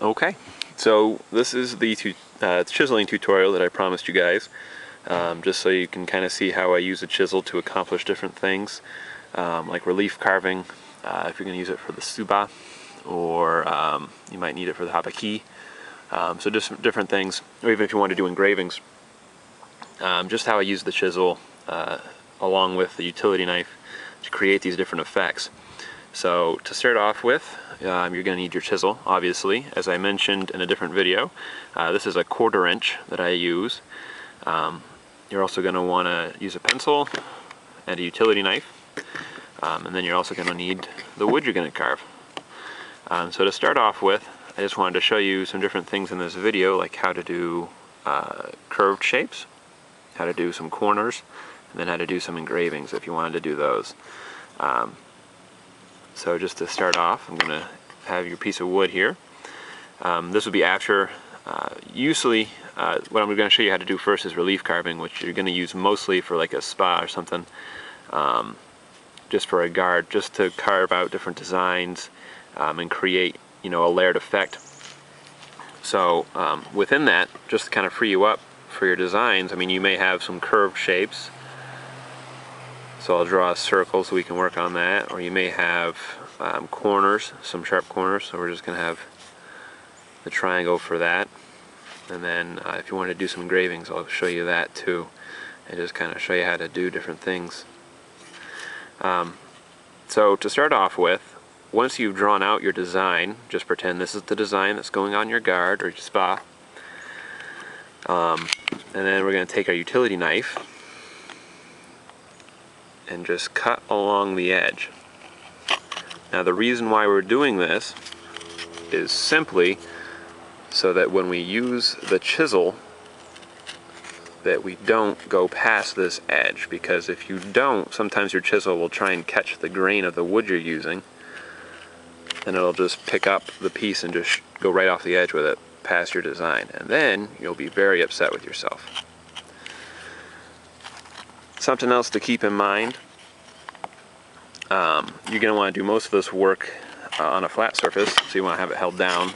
Okay, so this is the chiseling tutorial that I promised you guys, just so you can kind of see how I use a chisel to accomplish different things, like relief carving, if you're going to use it for the tsuba, or you might need it for the habaki, so just different things, or even if you want to do engravings, just how I use the chisel along with the utility knife to create these different effects. So to start off with, you're going to need your chisel, obviously, as I mentioned in a different video. This is a 1/4 inch that I use. You're also going to want to use a pencil and a utility knife, and then you're also going to need the wood you're going to carve. So to start off with, I just wanted to show you some different things in this video, like how to do curved shapes, how to do some corners, and then how to do some engravings if you wanted to do those. So just to start off, I'm going to have your piece of wood here. This would be after, usually what I'm going to show you how to do first is relief carving, which you're going to use mostly for like a spa or something, just for a guard, just to carve out different designs and create, you know, a layered effect. So within that, just to kind of free you up for your designs, I mean, you may have some curved shapes. So I'll draw a circle so we can work on that, or you may have corners, some sharp corners, so we're just going to have the triangle for that. And then if you want to do some engravings, I'll show you that too, and just kind of show you how to do different things. So to start off with, once you've drawn out your design, just pretend this is the design that's going on your guard or your spa. And then we're going to take our utility knife and just cut along the edge. Now the reason why we're doing this is simply so that when we use the chisel, that we don't go past this edge, because if you don't, sometimes your chisel will try and catch the grain of the wood you're using, and it'll just pick up the piece and just go right off the edge with it past your design, and then you'll be very upset with yourself. Something else to keep in mind, you're going to want to do most of this work on a flat surface, so you want to have it held down.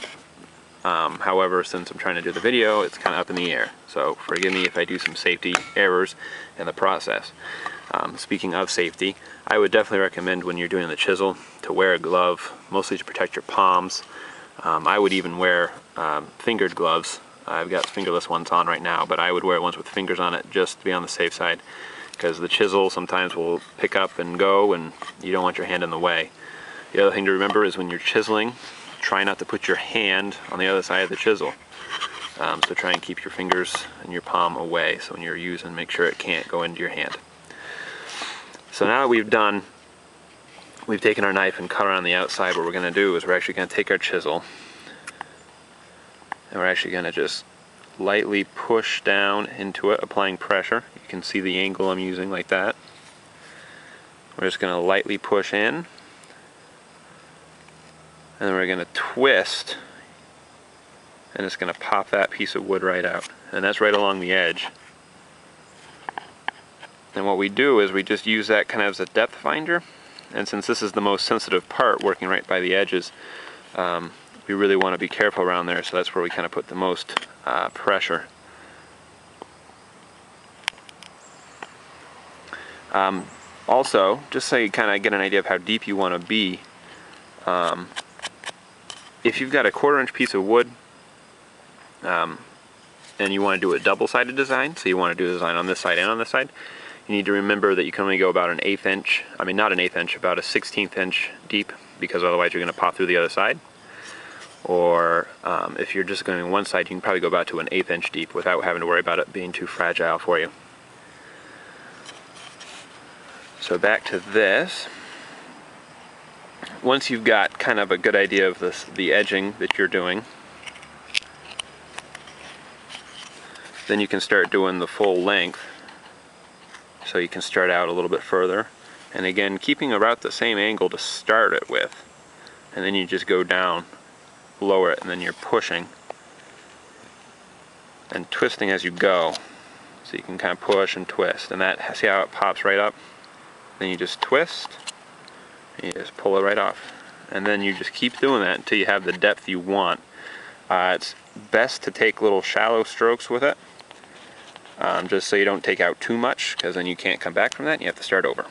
However, since I'm trying to do the video, it's kind of up in the air, so forgive me if I do some safety errors in the process. Speaking of safety, I would definitely recommend when you're doing the chisel to wear a glove, mostly to protect your palms. I would even wear fingered gloves. I've got fingerless ones on right now, but I would wear ones with fingers on it just to be on the safe side, because the chisel sometimes will pick up and go, and you don't want your hand in the way. The other thing to remember is when you're chiseling, try not to put your hand on the other side of the chisel. So try and keep your fingers and your palm away, so when you're using, make sure it can't go into your hand. So now that we've taken our knife and cut around the outside, what we're going to do is we're actually going to take our chisel and we're actually going to just lightly push down into it, applying pressure. You can see the angle I'm using like that. We're just going to lightly push in, and then we're going to twist, and it's going to pop that piece of wood right out, and that's right along the edge. And what we do is we just use that kind of as a depth finder, and since this is the most sensitive part, working right by the edges, we really want to be careful around there, so that's where we kind of put the most pressure. Also, just so you kind of get an idea of how deep you want to be, if you've got a 1/4 inch piece of wood and you want to do a double-sided design, so you want to do a design on this side and on this side, you need to remember that you can only go about an 1/8 inch, I mean not an 1/8 inch, about a 1/16 inch deep, because otherwise you're going to pop through the other side. Or if you're just going on one side, you can probably go about to an 1/8 inch deep without having to worry about it being too fragile for you. So back to this. Once you've got kind of a good idea of the edging that you're doing, then you can start doing the full length. So you can start out a little bit further, and again keeping about the same angle to start it with, and then you just go down, lower it, and then you're pushing and twisting as you go, so you can kind of push and twist, and that, see how it pops right up? Then you just twist and you just pull it right off, and then you just keep doing that until you have the depth you want It's best to take little shallow strokes with it, just so you don't take out too much, because then you can't come back from that and you have to start over.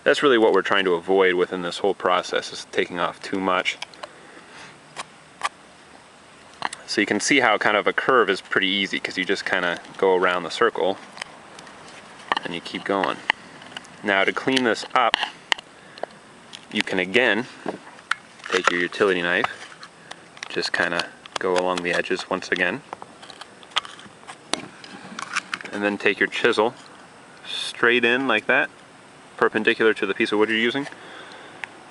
That's really what we're trying to avoid within this whole process, is taking off too much. So you can see how kind of a curve is pretty easy, because you just kind of go around the circle and you keep going. Now to clean this up, you can again take your utility knife, just kind of go along the edges once again, and then take your chisel straight in like that, perpendicular to the piece of wood you're using,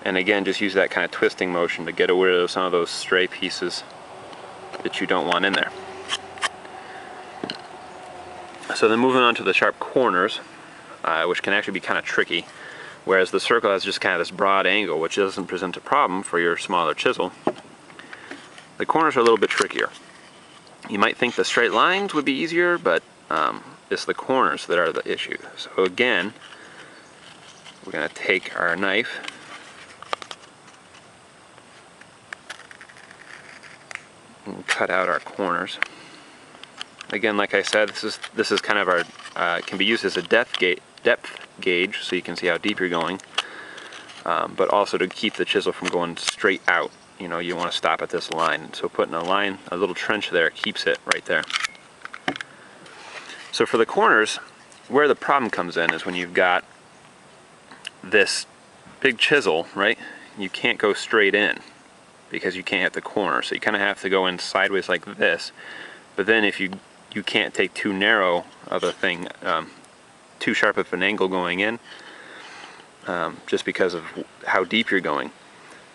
and again just use that kind of twisting motion to get rid of some of those stray pieces that you don't want in there. So then moving on to the sharp corners, which can actually be kind of tricky, whereas the circle has just kind of this broad angle, which doesn't present a problem for your smaller chisel. The corners are a little bit trickier. You might think the straight lines would be easier, but it's the corners that are the issue. So again, we're going to take our knife and cut out our corners. Again, like I said, this is kind of our can be used as a depth gauge, so you can see how deep you're going, but also to keep the chisel from going straight out. You know, you want to stop at this line, so putting a line, a little trench there, keeps it right there. So for the corners, where the problem comes in is when you've got this big chisel, right? You can't go straight in because you can't hit the corner, so you kind of have to go in sideways like this. But then if you can't take too narrow of a thing, too sharp of an angle going in, just because of how deep you're going.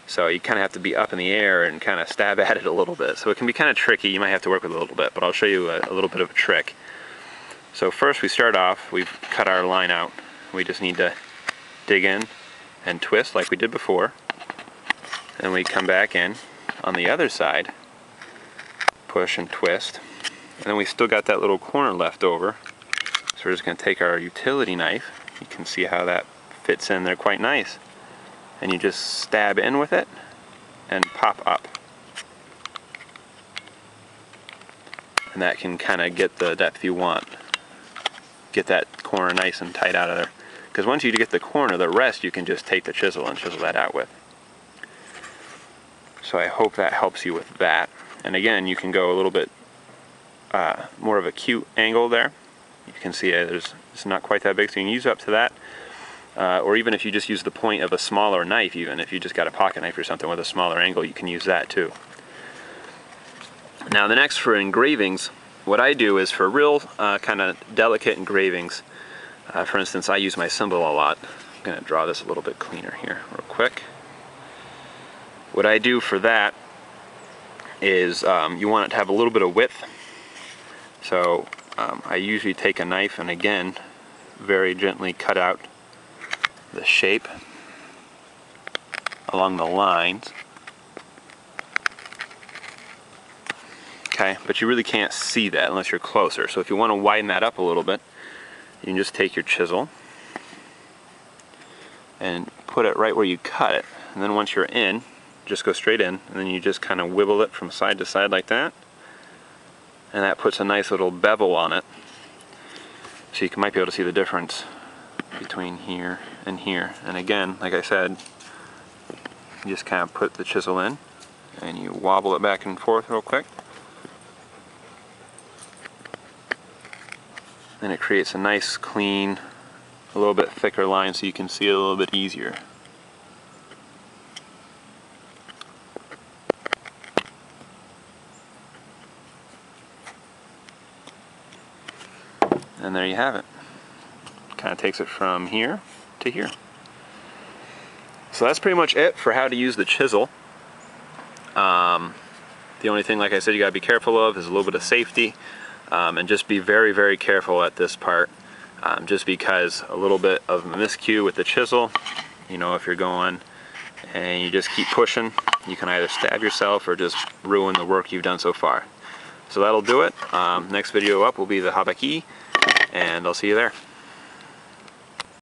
So you kind of have to be up in the air and kind of stab at it a little bit. So it can be kind of tricky. You might have to work with it a little bit, but I'll show you a little bit of a trick. So first we start off, we've cut our line out. We just need to dig in and twist like we did before. Then we come back in on the other side, push and twist. And then we still got that little corner left over. So we're just going to take our utility knife. You can see how that fits in there quite nice. And you just stab in with it and pop up. And that can kind of get the depth you want. Get that corner nice and tight out of there. Because once you get the corner, the rest you can just take the chisel and chisel that out with. So I hope that helps you with that. And again, you can go a little bit more of a acute angle there. You can see it's not quite that big, so you can use up to that. Or even if you just use the point of a smaller knife, even if you just got a pocket knife or something with a smaller angle, you can use that too. Now the next for engravings, what I do is for real kind of delicate engravings, for instance I use my symbol a lot. I'm going to draw this a little bit cleaner here real quick. What I do for that is you want it to have a little bit of width. So I usually take a knife and again very gently cut out the shape along the lines. Okay, but you really can't see that unless you're closer. So if you want to widen that up a little bit, you can just take your chisel and put it right where you cut it. And then once you're in, just go straight in, and then you just kind of wibble it from side to side like that. And that puts a nice little bevel on it. So you might be able to see the difference between here and here. And again, like I said, you just kind of put the chisel in and you wobble it back and forth real quick. And it creates a nice, clean, a little bit thicker line so you can see it a little bit easier. And there you have it. Kind of takes it from here to here. So that's pretty much it for how to use the chisel. The only thing, like I said, you gotta be careful of is a little bit of safety, and just be very, very careful at this part, just because a little bit of miscue with the chisel, you know, if you're going and you just keep pushing, you can either stab yourself or just ruin the work you've done so far. So that'll do it. Next video up will be the habaki, and I'll see you there.